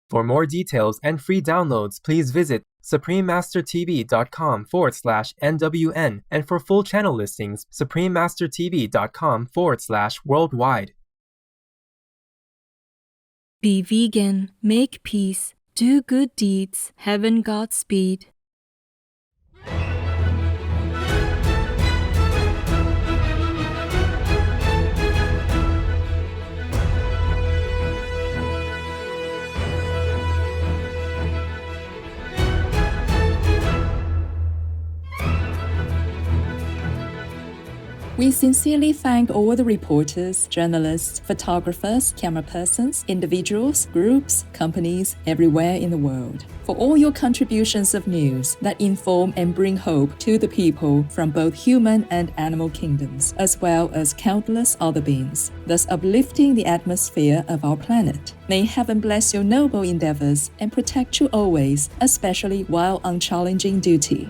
For more details and free downloads, please visit suprememastertv.com/NWN, and for full channel listings, suprememastertv.com/worldwide. Be vegan, make peace, do good deeds, heaven Godspeed. We sincerely thank all the reporters, journalists, photographers, camera persons, individuals, groups, companies everywhere in the world for all your contributions of news that inform and bring hope to the people from both human and animal kingdoms, as well as countless other beings, thus uplifting the atmosphere of our planet. May heaven bless your noble endeavors and protect you always, especially while on challenging duty.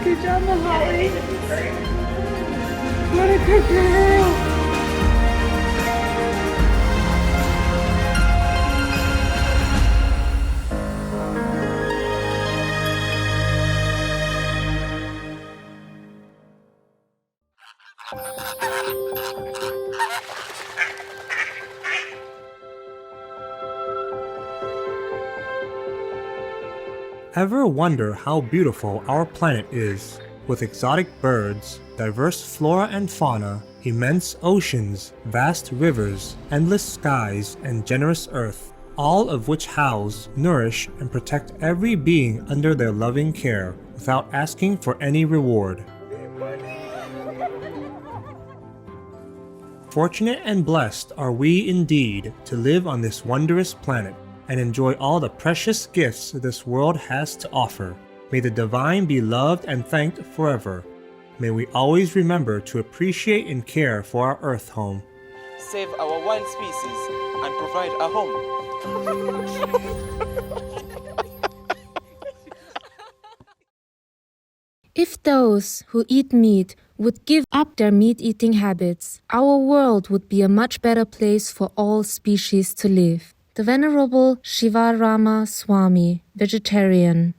Good job, Holly. What a good girl. Ever wonder how beautiful our planet is, with exotic birds, diverse flora and fauna, immense oceans, vast rivers, endless skies, and generous earth, all of which house, nourish, and protect every being under their loving care, without asking for any reward. Fortunate and blessed are we indeed to live on this wondrous planet, and enjoy all the precious gifts this world has to offer. May the divine be loved and thanked forever. May we always remember to appreciate and care for our earth home. Save our wild species and provide a home. If those who eat meat would give up their meat-eating habits, our world would be a much better place for all species to live. The Venerable Shivarama Swami, vegetarian.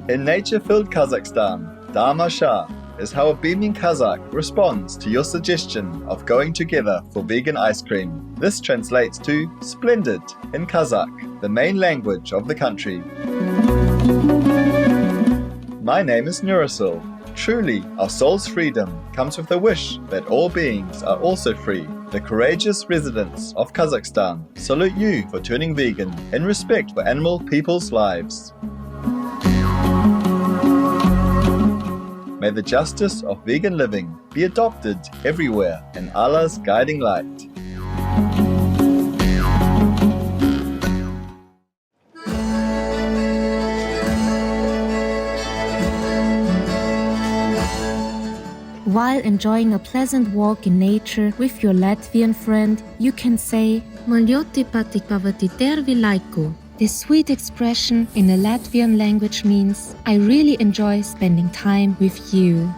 In nature-filled Kazakhstan, Dharma Shah is how a beaming Kazakh responds to your suggestion of going together for vegan ice cream. This translates to splendid in Kazakh, the main language of the country. My name is Nurasul. Truly, our soul's freedom comes with the wish that all beings are also free. The courageous residents of Kazakhstan salute you for turning vegan in respect for animal people's lives. May the justice of vegan living be adopted everywhere in Allah's guiding light. While enjoying a pleasant walk in nature with your Latvian friend, you can say "Man ļoti patīk pavadīt tervi laiku." This sweet expression in the Latvian language means I really enjoy spending time with you.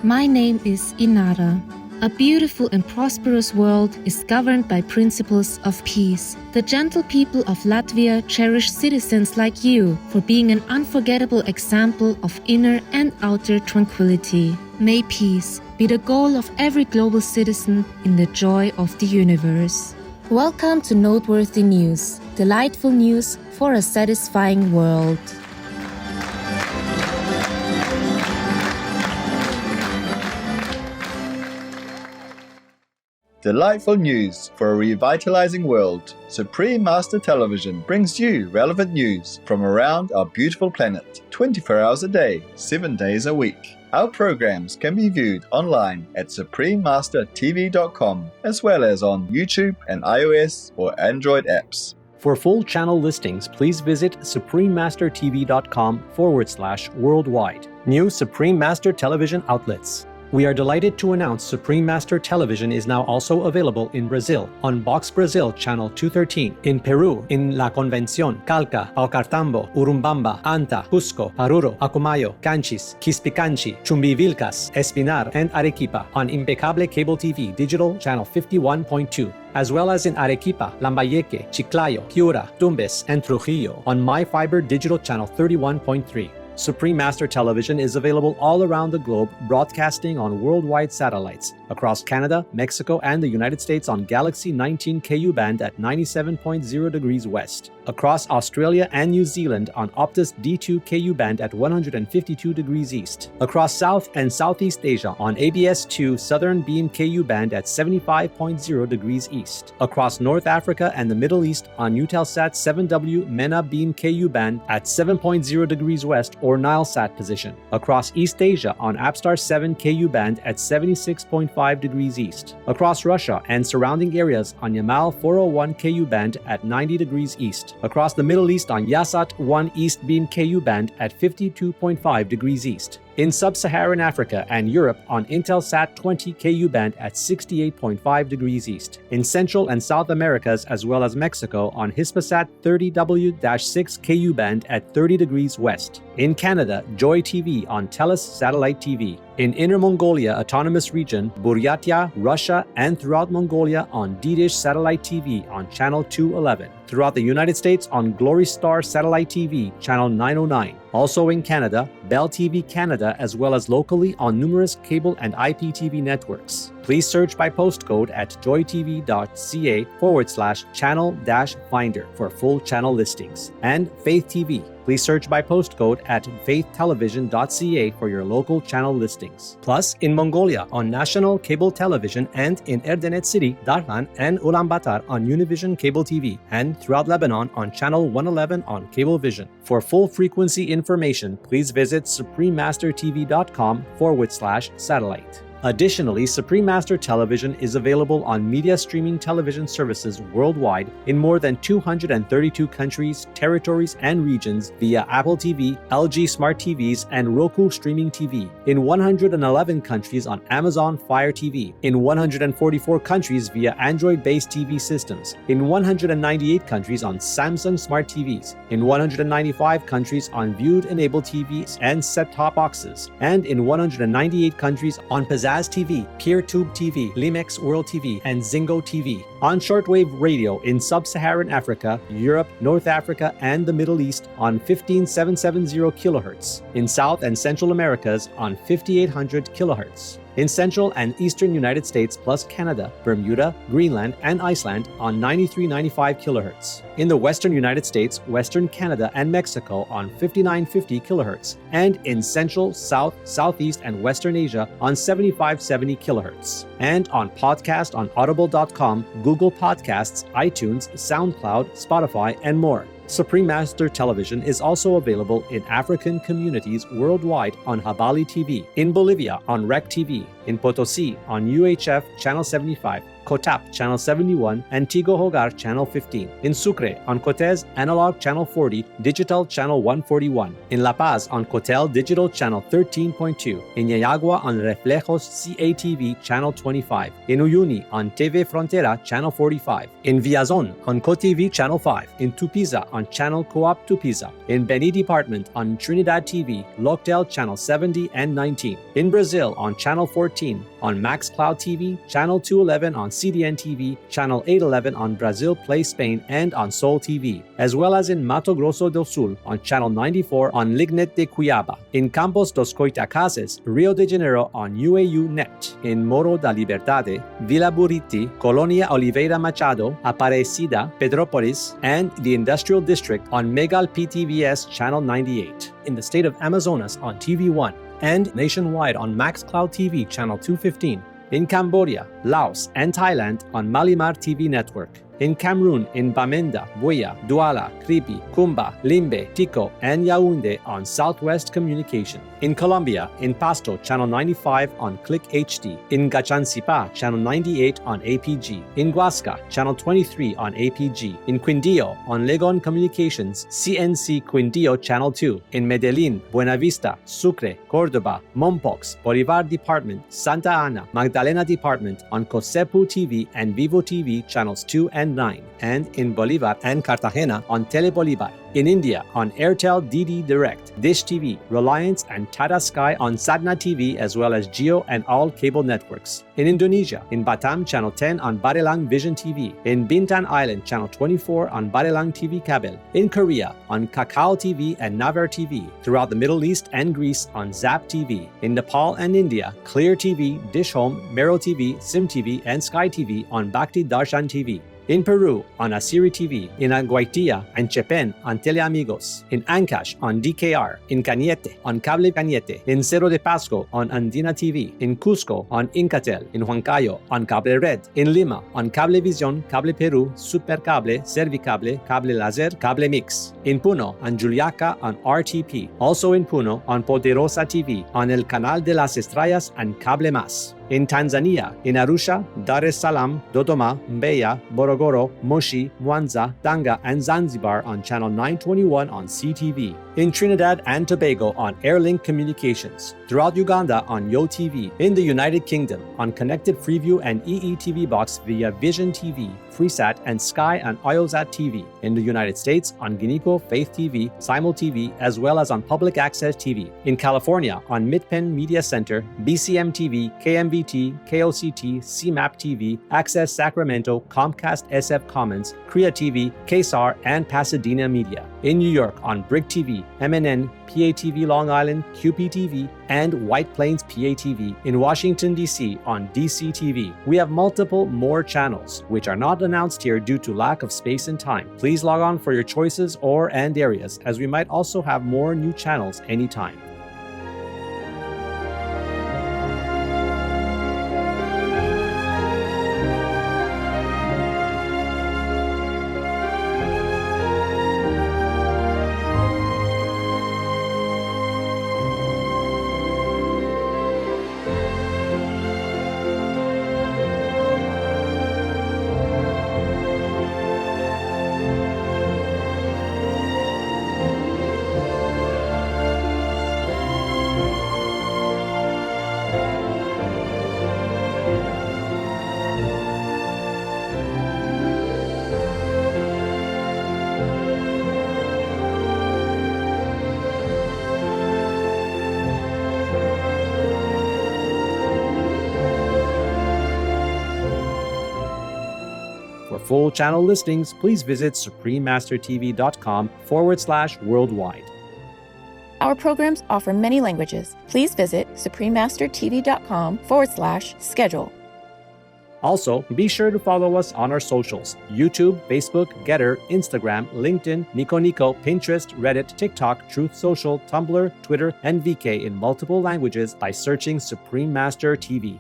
My name is Inara. A beautiful and prosperous world is governed by principles of peace. The gentle people of Latvia cherish citizens like you for being an unforgettable example of inner and outer tranquility. May peace be the goal of every global citizen in the joy of the universe. Welcome to Noteworthy News, delightful news for a satisfying world. Delightful news for a revitalizing world. Supreme Master Television brings you relevant news from around our beautiful planet, 24 hours a day, 7 days a week. Our programs can be viewed online at suprememastertv.com, as well as on YouTube and iOS or Android apps. For full channel listings, please visit suprememastertv.com/worldwide. New Supreme Master Television outlets. We are delighted to announce Supreme Master Television is now also available in Brazil on Box Brazil Channel 213, in Peru, in La Convención, Calca, Paucartambo, Urumbamba, Anta, Cusco, Paruro, Acumayo, Canchis, Quispicanchi, Chumbivilcas, Espinar, and Arequipa on Impecable Cable TV Digital Channel 51.2. As well as in Arequipa, Lambayeque, Chiclayo, Piura, Tumbes, and Trujillo on MyFiber Digital Channel 31.3. Supreme Master Television is available all around the globe, broadcasting on worldwide satellites across Canada, Mexico, and the United States on Galaxy 19 Ku band at 97.0 degrees west, across Australia and New Zealand on Optus D2 Ku band at 152 degrees east, across South and Southeast Asia on ABS2 Southern Beam Ku band at 75.0 degrees east, across North Africa and the Middle East on Eutelsat 7W MENA Beam Ku band at 7.0 degrees west or Nilesat position, across East Asia on Apstar 7 Ku band at 76.5 degrees east, across Russia and surrounding areas on Yamal 401 Ku band at 90 degrees east, across the Middle East on Yasat 1 East Beam Ku band at 52.5 degrees east, in Sub-Saharan Africa and Europe on Intelsat 20 Ku band at 68.5 degrees east, in Central and South Americas as well as Mexico on Hispasat 30W-6 Ku band at 30 degrees west, in Canada, Joy TV on Telus Satellite TV, in Inner Mongolia Autonomous Region, Buryatia, Russia, and throughout Mongolia on D-Dish Satellite TV on Channel 211, throughout the United States on Glory Star Satellite TV, Channel 909, also in Canada, Bell TV Canada, as well as locally on numerous cable and IPTV networks. Please search by postcode at joytv.ca/channel-finder for full channel listings. And Faith TV. Please search by postcode at faithtelevision.ca for your local channel listings. Plus, in Mongolia on National Cable Television and in Erdenet City, Darhan, and Ulaanbaatar on Univision Cable TV, and throughout Lebanon on Channel 111 on Cablevision. For full frequency information, please visit suprememastertv.com/satellite. Additionally, Supreme Master Television is available on media streaming television services worldwide in more than 232 countries, territories, and regions via Apple TV, LG Smart TVs, and Roku Streaming TV, in 111 countries on Amazon Fire TV, in 144 countries via Android-based TV systems, in 198 countries on Samsung Smart TVs, in 195 countries on Viewed-enabled TVs and set-top boxes, and in 198 countries on Pizzazz TV, PeerTube TV, Limex World TV, and Zingo TV. On shortwave radio in Sub-Saharan Africa, Europe, North Africa, and the Middle East on 15770 kHz. In South and Central Americas on 5800 kHz. In Central and Eastern United States plus Canada, Bermuda, Greenland, and Iceland on 9395 kHz. In the Western United States, Western Canada, and Mexico on 5950 kHz. And in Central, South, Southeast, and Western Asia on 7570 kHz. And on podcast on audible.com, Google Podcasts, iTunes, SoundCloud, Spotify, and more. Supreme Master Television is also available in African communities worldwide on Habali TV, in Bolivia on Rec TV, in Potosi on UHF Channel 75, Cotap Channel 71, and Tigo Hogar Channel 15, in Sucre on Cotez Analog Channel 40, Digital Channel 141, in La Paz on Cotel Digital Channel 13.2, in Yayagua on Reflejos CATV Channel 25, in Uyuni on TV Frontera Channel 45, in Villazon on CoTV Channel 5, in Tupiza on Channel Co-op Tupiza, in Beni Department on Trinidad TV, Loctel Channel 70 and 19, in Brazil on Channel 14, on MaxCloud TV, Channel 211 on CDN TV, Channel 811 on Brazil Play Spain and on Sol TV, as well as in Mato Grosso do Sul on Channel 94 on Lignet de Cuiabá, in Campos dos Goitacazes, Rio de Janeiro on UAU Net, in Morro da Liberdade, Vila Buriti, Colonia Oliveira Machado, Aparecida, Pedrópolis, and the Industrial District on Megal PTVS Channel 98, in the state of Amazonas on TV1, and nationwide on MaxCloud TV Channel 215, in Cambodia, Laos, and Thailand on Malimar TV Network, in Cameroon in Bamenda, Buea, Douala, Kribi, Kumba, Limbe, Tico, and Yaoundé on Southwest Communication, in Colombia in Pasto Channel 95 on Click HD, in Gachancipa Channel 98 on APG, in Huasca Channel 23 on APG, in Quindío on Legon Communications CNC Quindío Channel 2, in Medellín, Buenavista, Sucre, Córdoba, Mompox, Bolivar Department, Santa Ana, Magdalena Department on Cosepu TV and Vivo TV Channels 2 and 9, and in Bolivar and Cartagena on Telebolivar. In India on Airtel DD Direct, Dish TV, Reliance and Tata Sky on Sadna TV, as well as Jio and all cable networks. In Indonesia, in Batam Channel 10 on Barelang Vision TV. In Bintan Island Channel 24 on Barelang TV Kabel. In Korea on Kakao TV and Naver TV. Throughout the Middle East and Greece on Zap TV. In Nepal and India, Clear TV, Dish Home, Mero TV, Sim TV, and Sky TV on Bhakti Darshan TV. In Peru on Asiri TV, in Anguaitia and Chepen on Teleamigos, in Ancash on DKR, in Cañete on Cable Cañete, in Cerro de Pasco on Andina TV, in Cusco on Incatel, in Huancayo on Cable Red, in Lima on Cablevisión, Cable Peru, Supercable, Servicable, Cable Laser, Cable Mix, in Puno on Juliaca on RTP, also in Puno on Poderosa TV, on El Canal de las Estrellas and Cable Más. In Tanzania, in Arusha, Dar es Salaam, Dodoma, Mbeya, Morogoro, Moshi, Mwanza, Tanga, and Zanzibar on Channel 921 on CTV. In Trinidad and Tobago on Airlink Communications. Throughout Uganda on YoTV. In the United Kingdom on Connected Freeview and EETV Box via Vision TV, Freesat, and Sky and IOSat TV. In the United States on Guinico, Faith TV, Simul TV, as well as on Public Access TV. In California on Midpen Media Center, BCM TV, KMVT, KOCT, CMAP TV, Access Sacramento, Comcast SF Commons, Krea TV, KSAR, and Pasadena Media. In New York on Brig TV, MNN, PATV Long Island, QPTV, and White Plains PATV. In Washington, D.C. on DCTV. We have multiple more channels, which are not announced here due to lack of space and time. Please log on for your choices and areas, as we might also have more new channels anytime. For full channel listings, please visit suprememastertv.com/worldwide. Our programs offer many languages. Please visit suprememastertv.com/schedule. Also, be sure to follow us on our socials: YouTube, Facebook, Getter, Instagram, LinkedIn, Nico Nico, Pinterest, Reddit, TikTok, Truth Social, Tumblr, Twitter, and VK in multiple languages by searching Supreme Master TV.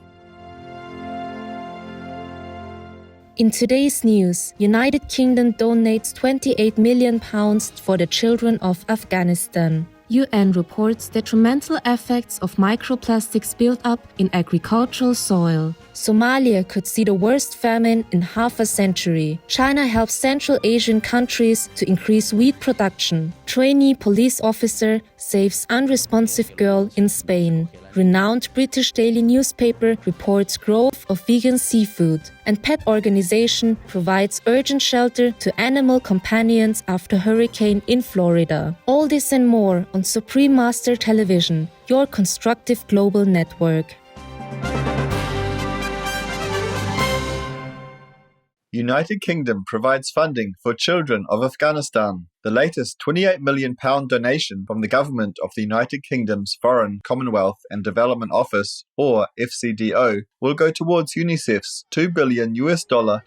In today's news, United Kingdom donates £28 million for the children of Afghanistan. UN reports detrimental effects of microplastics built up in agricultural soil. Somalia could see the worst famine in half a century. China helps Central Asian countries to increase wheat production. Trainee police officer saves unresponsive girl in Spain. Renowned British daily newspaper reports growth of vegan seafood. And pet organization provides urgent shelter to animal companions after hurricane in Florida. All this and more on Supreme Master Television, your constructive global network. United Kingdom provides funding for children of Afghanistan. The latest £28 million donation from the government of the United Kingdom's Foreign, Commonwealth and Development Office, or FCDO, will go towards UNICEF's $2 billion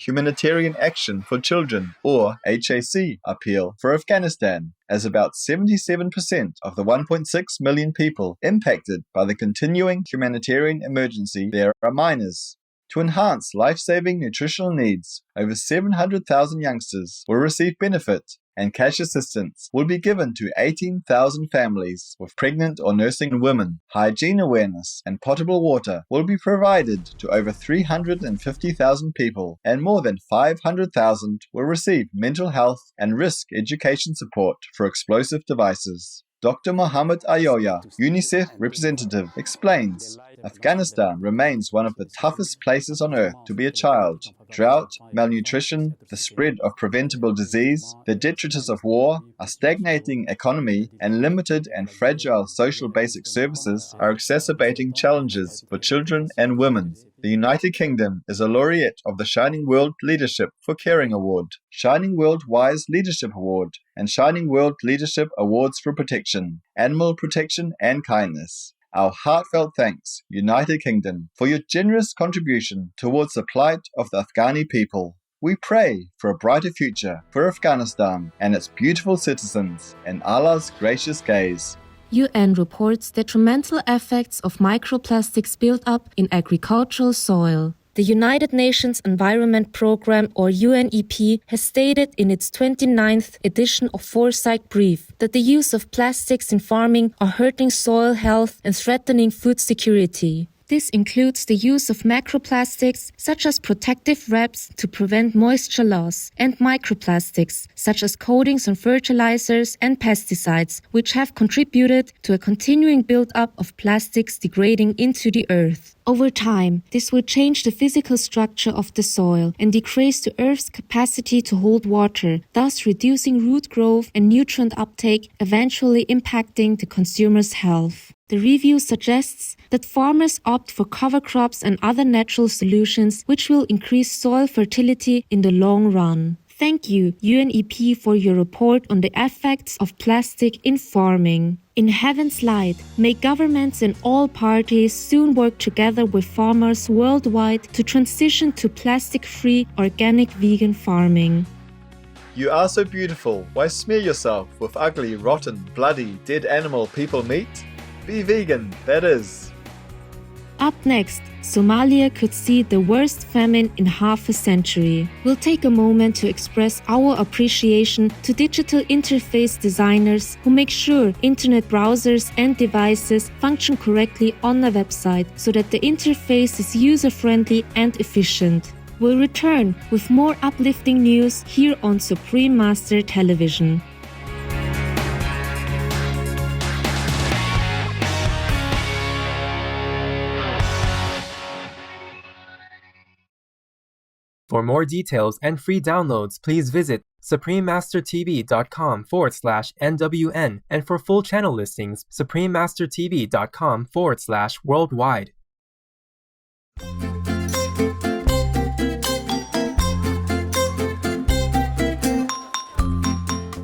Humanitarian Action for Children, or HAC, appeal for Afghanistan, as about 77% of the 1.6 million people impacted by the continuing humanitarian emergency there are minors. To enhance life-saving nutritional needs, over 700,000 youngsters will receive benefit, and cash assistance will be given to 18,000 families with pregnant or nursing women. Hygiene awareness and potable water will be provided to over 350,000 people, and more than 500,000 will receive mental health and risk education support for explosive devices. Dr. Mohammed Ayoya, UNICEF representative, explains, Afghanistan remains one of the toughest places on earth to be a child. Drought, malnutrition, the spread of preventable disease, the detritus of war, a stagnating economy, and limited and fragile social basic services are exacerbating challenges for children and women. The United Kingdom is a laureate of the Shining World Leadership for Caring Award, Shining World Wise Leadership Award, and Shining World Leadership Awards for Protection, Animal Protection and Kindness. Our heartfelt thanks, United Kingdom, for your generous contribution towards the plight of the Afghani people. We pray for a brighter future for Afghanistan and its beautiful citizens in Allah's gracious gaze. UN reports detrimental effects of microplastics built up in agricultural soil. The United Nations Environment Programme, or UNEP, has stated in its 29th edition of Foresight Brief that the use of plastics in farming are hurting soil health and threatening food security. This includes the use of macroplastics, such as protective wraps to prevent moisture loss, and microplastics, such as coatings on fertilizers and pesticides, which have contributed to a continuing build-up of plastics degrading into the earth. Over time, this will change the physical structure of the soil and decrease the Earth's capacity to hold water, thus reducing root growth and nutrient uptake, eventually impacting the consumer's health. The review suggests that farmers opt for cover crops and other natural solutions which will increase soil fertility in the long run. Thank you, UNEP, for your report on the effects of plastic in farming. In heaven's light, may governments and all parties soon work together with farmers worldwide to transition to plastic-free, organic vegan farming. You are so beautiful, why smear yourself with ugly, rotten, bloody, dead animal people meat? Be vegan, that is. Up next, Somalia could see the worst famine in half a century. We'll take a moment to express our appreciation to digital interface designers who make sure internet browsers and devices function correctly on a website so that the interface is user-friendly and efficient. We'll return with more uplifting news here on Supreme Master Television. For more details and free downloads, please visit suprememastertv.com/NWN, and for full channel listings, suprememastertv.com/worldwide.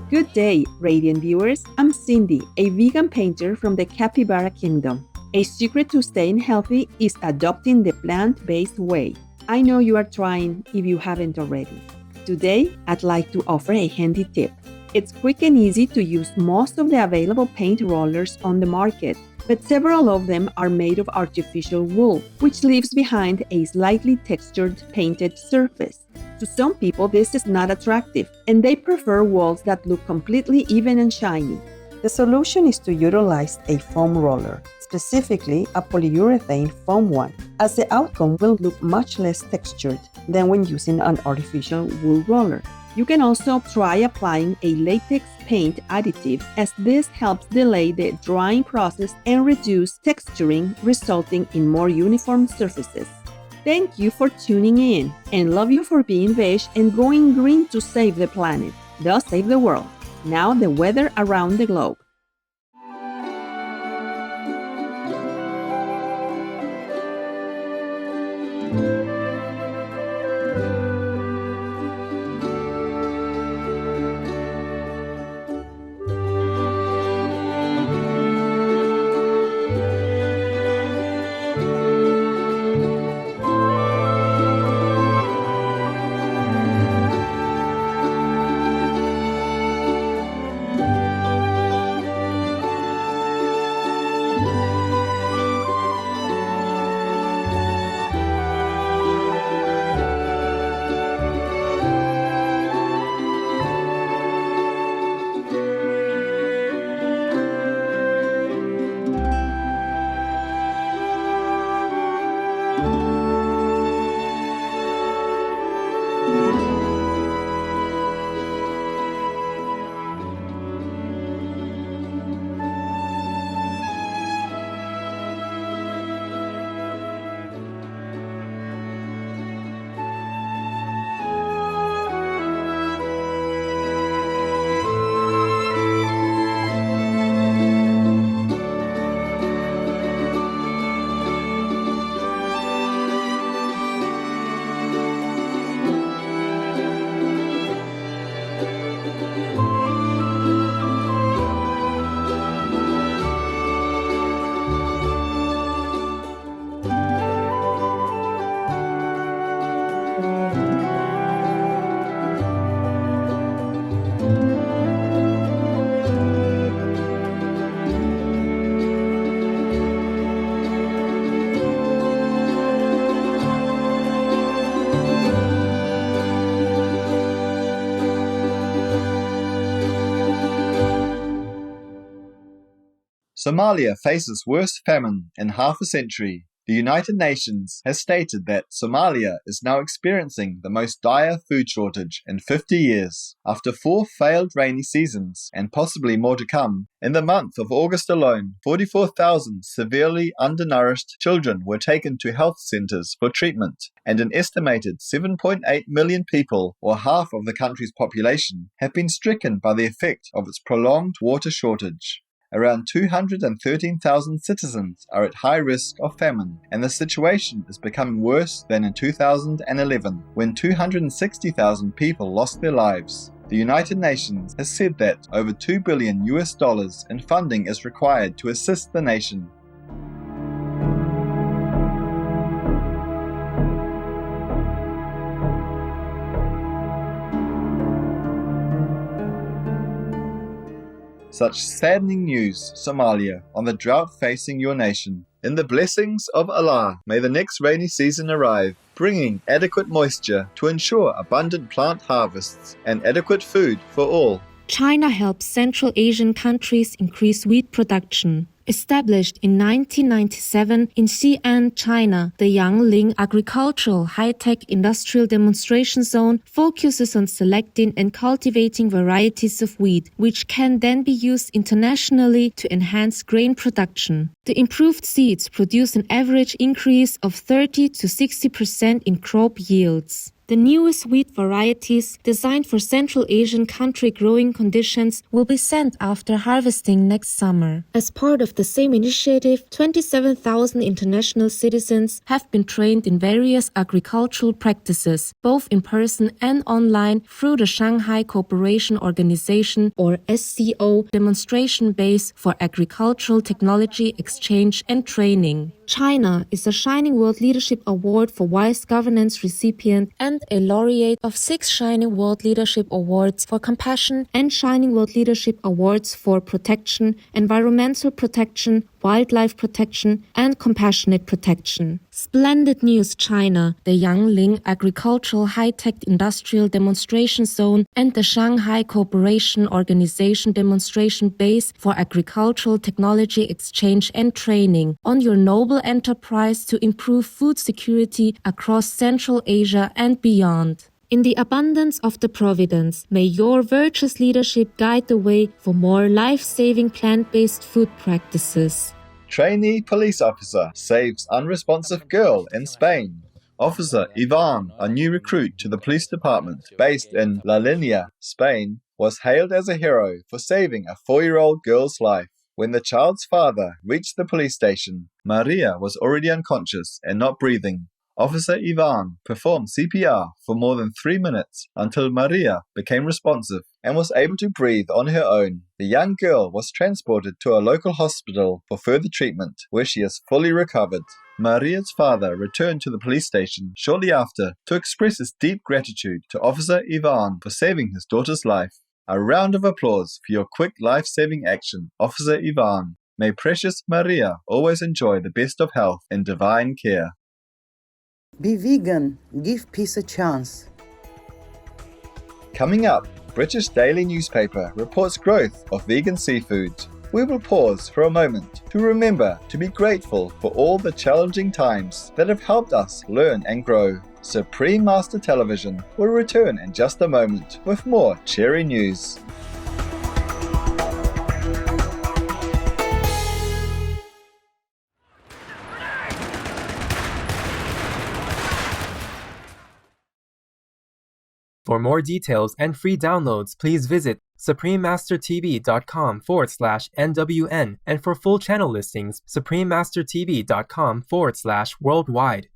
Good day, radiant viewers. I'm Cindy, a vegan painter from the Capybara Kingdom. A secret to staying healthy is adopting the plant-based way. I know you are trying if you haven't already. Today, I'd like to offer a handy tip. It's quick and easy to use most of the available paint rollers on the market, but several of them are made of artificial wool, which leaves behind a slightly textured painted surface. To some people, this is not attractive, and they prefer walls that look completely even and shiny. The solution is to utilize a foam roller, specifically a polyurethane foam one, as the outcome will look much less textured than when using an artificial wool roller. You can also try applying a latex paint additive, as this helps delay the drying process and reduce texturing, resulting in more uniform surfaces. Thank you for tuning in, and love you for being veg and going green to save the planet, thus save the world. Now the weather around the globe. Somalia faces worst famine in half a century. The United Nations has stated that Somalia is now experiencing the most dire food shortage in 50 years. After 4 failed rainy seasons, and possibly more to come, in the month of August alone, 44,000 severely undernourished children were taken to health centers for treatment, and an estimated 7.8 million people, or half of the country's population, have been stricken by the effect of its prolonged water shortage. Around 213,000 citizens are at high risk of famine, and the situation is becoming worse than in 2011, when 260,000 people lost their lives. The United Nations has said that over $2 billion in funding is required to assist the nation. Such saddening news, Somalia, on the drought facing your nation. In the blessings of Allah, may the next rainy season arrive, bringing adequate moisture to ensure abundant plant harvests and adequate food for all. China helps Central Asian countries increase wheat production. Established in 1997 in Xi'an, China, the Yangling Agricultural High-Tech Industrial Demonstration Zone focuses on selecting and cultivating varieties of wheat, which can then be used internationally to enhance grain production. The improved seeds produce an average increase of 30 to 60% in crop yields. The newest wheat varieties, designed for Central Asian country growing conditions, will be sent after harvesting next summer. As part of the same initiative, 27,000 international citizens have been trained in various agricultural practices, both in person and online, through the Shanghai Cooperation Organization, or SCO, demonstration base for agricultural technology exchange and training. China is a Shining World Leadership Award for Wise Governance recipient and a laureate of 6 Shining World Leadership Awards for Compassion and Shining World Leadership Awards for Protection, Environmental Protection, Wildlife Protection, and Compassionate Protection. Splendid news, China, the Yangling Agricultural High-Tech Industrial Demonstration Zone and the Shanghai Cooperation Organization Demonstration Base for Agricultural Technology Exchange and Training, on your noble enterprise to improve food security across Central Asia and beyond. In the abundance of the providence, may your virtuous leadership guide the way for more life-saving plant-based food practices. Trainee police officer saves unresponsive girl in Spain. Officer Ivan, a new recruit to the police department based in La Linea, Spain, was hailed as a hero for saving a 4-year-old girl's life. When the child's father reached the police station, Maria was already unconscious and not breathing. Officer Ivan performed CPR for more than 3 minutes until Maria became responsive and was able to breathe on her own. The young girl was transported to a local hospital for further treatment, where she is fully recovered. Maria's father returned to the police station shortly after to express his deep gratitude to Officer Ivan for saving his daughter's life. A round of applause for your quick life-saving action, Officer Ivan. May precious Maria always enjoy the best of health and divine care. Be vegan. Give peace a chance. Coming up, British daily newspaper reports growth of vegan seafood. We will pause for a moment to remember to be grateful for all the challenging times that have helped us learn and grow. Supreme Master Television will return in just a moment with more cheery news. For more details and free downloads, please visit suprememastertv.com/NWN, and for full channel listings, suprememastertv.com/worldwide.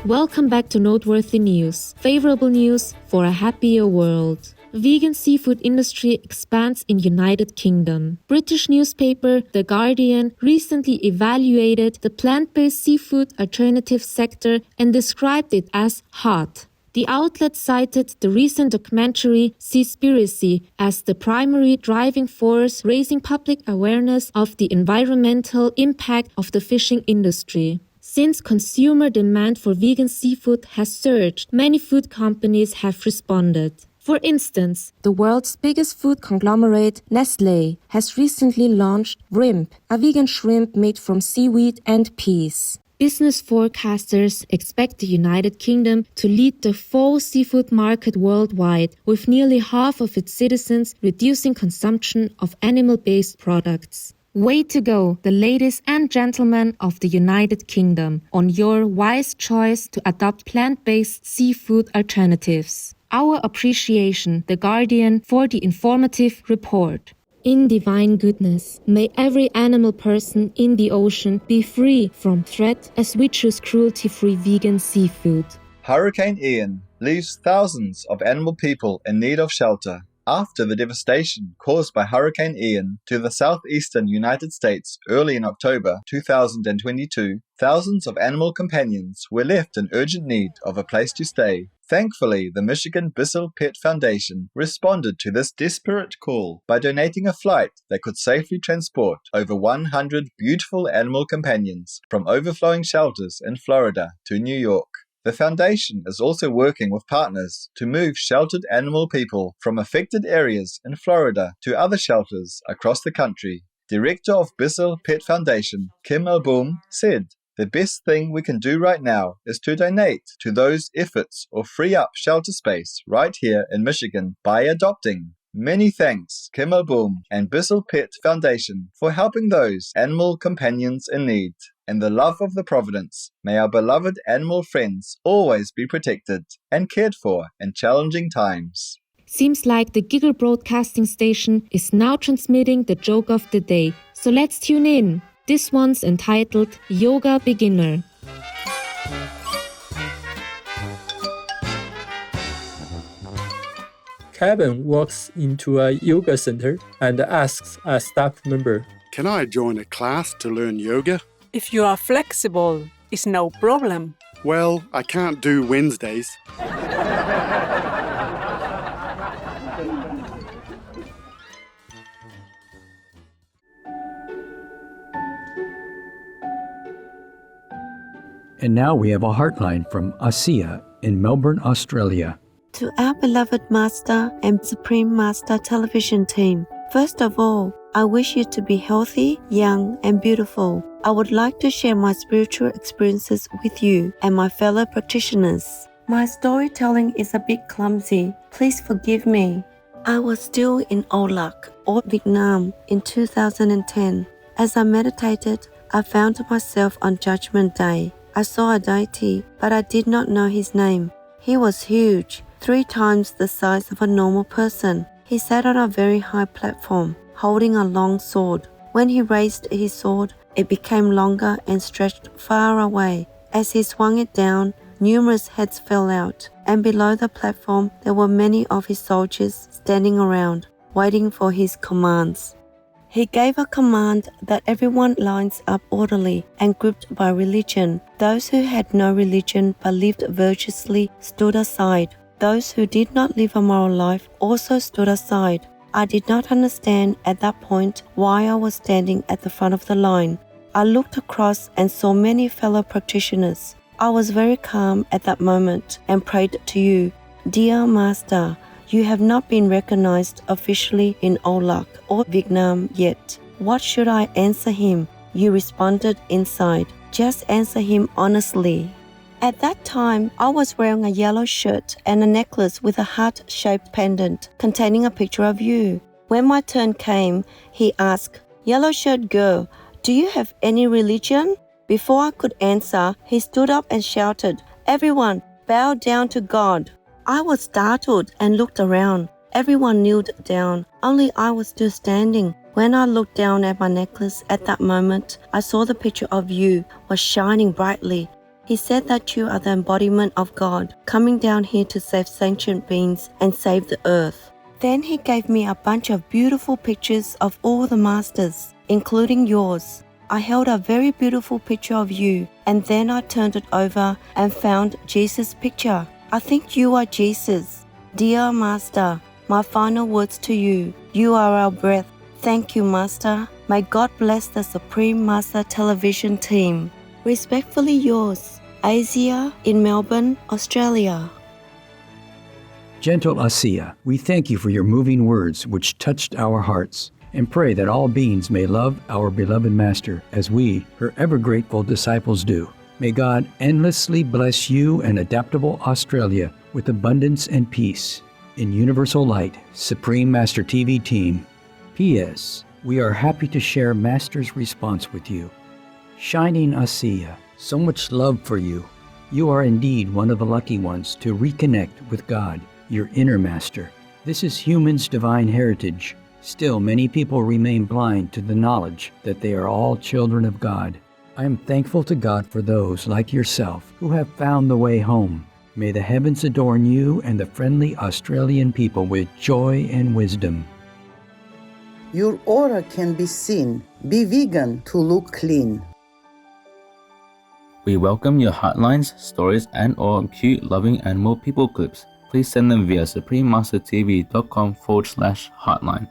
Welcome back to Noteworthy News. Favorable news for a happier world. Vegan seafood industry expands in United Kingdom. British newspaper The Guardian recently evaluated the plant-based seafood alternative sector and described it as hot. The outlet cited the recent documentary Seaspiracy as the primary driving force, raising public awareness of the environmental impact of the fishing industry. Since consumer demand for vegan seafood has surged, many food companies have responded. For instance, the world's biggest food conglomerate, Nestlé, has recently launched Shrimp, a vegan shrimp made from seaweed and peas. Business forecasters expect the United Kingdom to lead the full seafood market worldwide, with nearly half of its citizens reducing consumption of animal-based products. Way to go, the ladies and gentlemen of the United Kingdom, on your wise choice to adopt plant-based seafood alternatives. Our appreciation, The Guardian, for the informative report. In divine goodness, may every animal person in the ocean be free from threat as we choose cruelty-free vegan seafood. Hurricane Ian leaves thousands of animal people in need of shelter. After the devastation caused by Hurricane Ian to the southeastern United States early in October 2022, thousands of animal companions were left in urgent need of a place to stay. Thankfully, the Michigan Bissell Pet Foundation responded to this desperate call by donating a flight that could safely transport over 100 beautiful animal companions from overflowing shelters in Florida to New York. The foundation is also working with partners to move sheltered animal people from affected areas in Florida to other shelters across the country. Director of Bissell Pet Foundation, Kim Alboom, said, "The best thing we can do right now is to donate to those efforts or free up shelter space right here in Michigan by adopting." Many thanks, Kim Alboom and Bissell Pet Foundation, for helping those animal companions in need. In the love of the Providence, may our beloved animal friends always be protected and cared for in challenging times. Seems like the Giggle Broadcasting Station is now transmitting the joke of the day, so let's tune in. This one's entitled Yoga Beginner. Kevin walks into a yoga center and asks a staff member, "Can I join a class to learn yoga?" If you are flexible, it's no problem. Well, I can't do Wednesdays. And now we have a heartline from Asiya in Melbourne, Australia. To our beloved Master and Supreme Master television team, first of all, I wish you to be healthy, young, and beautiful. I would like to share my spiritual experiences with you and my fellow practitioners. My storytelling is a bit clumsy. Please forgive me. I was still in Âu Lạc, or Vietnam, in 2010. As I meditated, I found myself on Judgment Day. I saw a deity, but I did not know his name. He was huge, 3 times the size of a normal person. He sat on a very high platform, holding a long sword. When he raised his sword, it became longer and stretched far away. As he swung it down, numerous heads fell out, and below the platform there were many of his soldiers standing around, waiting for his commands. He gave a command that everyone lines up orderly and grouped by religion. Those who had no religion but lived virtuously stood aside. Those who did not live a moral life also stood aside. I did not understand at that point why I was standing at the front of the line. I looked across and saw many fellow practitioners. I was very calm at that moment and prayed to you, "Dear Master, you have not been recognized officially in Âu Lạc or Vietnam yet. What should I answer him?" You responded inside, "Just answer him honestly." At that time, I was wearing a yellow shirt and a necklace with a heart-shaped pendant containing a picture of you. When my turn came, he asked, "Yellow shirt girl, do you have any religion?" Before I could answer, he stood up and shouted, "Everyone, bow down to God." I was startled and looked around. Everyone kneeled down. Only I was still standing. When I looked down at my necklace at that moment, I saw the picture of you was shining brightly. He said that you are the embodiment of God, coming down here to save sentient beings and save the earth. Then he gave me a bunch of beautiful pictures of all the masters, including yours. I held a very beautiful picture of you, and then I turned it over and found Jesus' picture. I think you are Jesus. Dear Master, my final words to you. You are our breath. Thank you, Master. May God bless the Supreme Master television team. Respectfully yours, Asia in Melbourne, Australia. Gentle Asiya, we thank you for your moving words which touched our hearts, and pray that all beings may love our beloved Master as we, her ever grateful disciples, do. May God endlessly bless you and adaptable Australia with abundance and peace. In Universal Light, Supreme Master TV Team. P.S. We are happy to share Master's response with you. Shining Asiya, so much love for you. You are indeed one of the lucky ones to reconnect with God, your inner Master. This is humans' divine heritage. Still, many people remain blind to the knowledge that they are all children of God. I am thankful to God for those like yourself who have found the way home. May the heavens adorn you and the friendly Australian people with joy and wisdom. Your aura can be seen. Be vegan to look clean. We welcome your hotlines, stories, and/or cute loving animal people clips. Please send them via suprememastertv.com/hotline.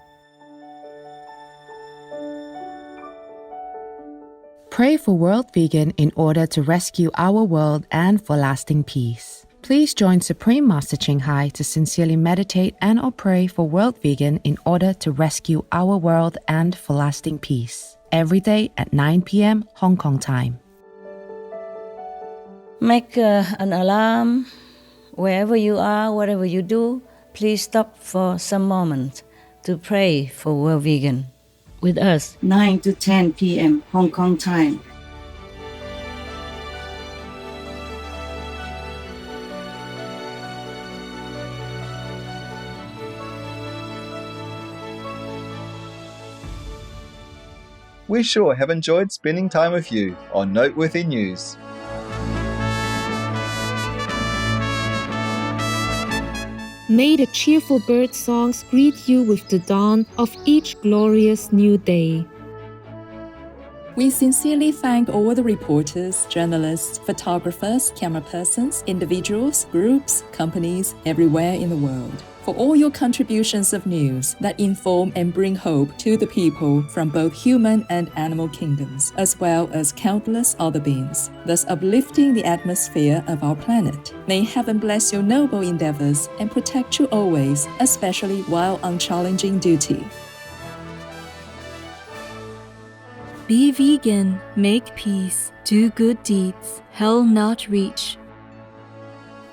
Pray for World Vegan in order to rescue our world and for lasting peace. Please join Supreme Master Ching Hai to sincerely meditate and or pray for World Vegan in order to rescue our world and for lasting peace. Every day at 9 p.m. Hong Kong time. Make an alarm. Wherever you are, whatever you do, please stop for some moment to pray for World Vegan. With us, 9 to 10 p.m. Hong Kong time. We sure have enjoyed spending time with you on Noteworthy News. May the cheerful bird songs greet you with the dawn of each glorious new day. We sincerely thank all the reporters, journalists, photographers, camera persons, individuals, groups, companies everywhere in the world for all your contributions of news that inform and bring hope to the people from both human and animal kingdoms, as well as countless other beings, thus uplifting the atmosphere of our planet. May heaven bless your noble endeavors and protect you always, especially while on challenging duty. Be vegan, make peace, do good deeds, hell not reach.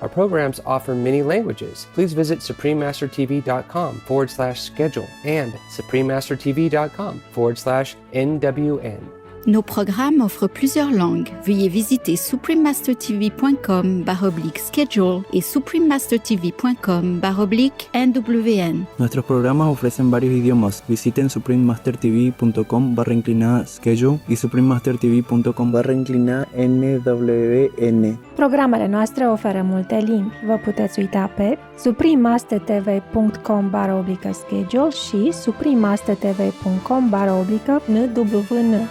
Our programs offer many languages. Please visit suprememastertv.com/schedule and suprememastertv.com/NWN. Nos programmes offrent plusieurs langues. Veuillez visiter suprememastertv.com/schedule et suprememastertv.com/NWN. Nuestros programas ofrecen varios idiomas. Visiten suprememastertv.com/schedule y suprememastertv.com/NWN. Programele noastre oferă multe limbi. Vă puteți uita pe suprememastertv.com/schedule și suprememastertv.com/NWN.